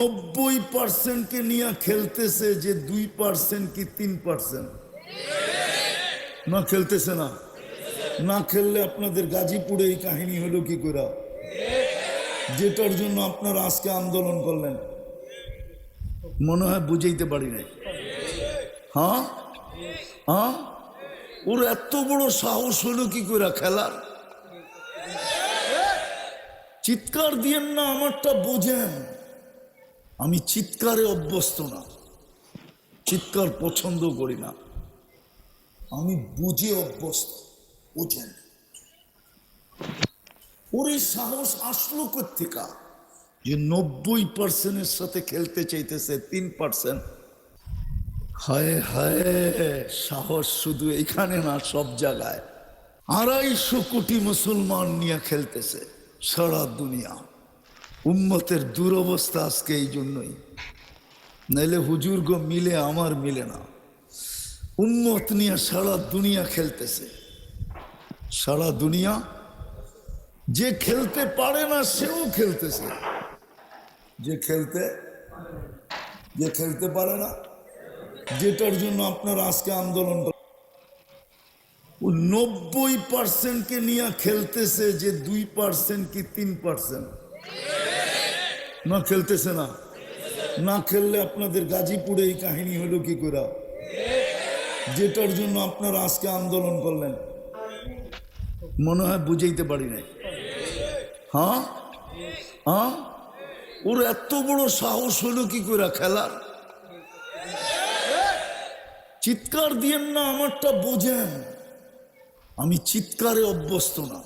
90% কে নিয়ে খেলতেছে যে 2% কি 3%? না খেলতেছে না। না খেললে আপনাদের গাজীপুরে এই কাহিনী হলো কি করে, যেটার জন্য আপনারা আজকে আন্দোলন করলেন? মনে হয় বুঝাইতে পারি নাই। হ্যাঁ হ্যাঁ, ওর এত বড় সাহস হলো কি করে খেলার? চিৎকার দিয়েন না, আমারটা বোঝেন। আমি চিৎকারে অভ্যস্ত না, চিৎকার পছন্দ করি না, আমি বুঝে অভ্যস্ত। বুঝেন ওর এই সাহস আসলো কোত্থেকে যে 90%-এর সাথে খেলতে চাইতেছে 3%? হায় হায়, সাহস শুধু এখানে না, সব জায়গায়। 250 কোটি মুসলমান নিয়ে খেলতেছে সারা দুনিয়া। উম্মতের দুরবস্থা আজকে এই জন্যই, নাইলে হুজুর গো মিলে আমার মিলে না। উম্মত নিয়ে সারা দুনিয়া খেলতেছে, সারা দুনিয়া। যে খেলতে পারে না সেও খেলতেছে, যে খেলতে পারে না, যেটার জন্য আপনারা আজকে আন্দোলন। 90% কে নিয়ে খেলতেছে যে 2% কি 3%? না খেলতেছে না। না খেললে আপনাদের গাজীপুরে এই কাহিনী হলো কি করে, যেটার জন্য আপনারা আজকে আন্দোলন করলেন? মনে হয় বুঝাইতে পারি নাই। হ্যাঁ হ্যাঁ, ওর এত বড় সাহস হলো কি করে খেলার? চিৎকার দিয়েন না, আমারটা বোঝেন। আমি চিৎকারে অভ্যস্ত না।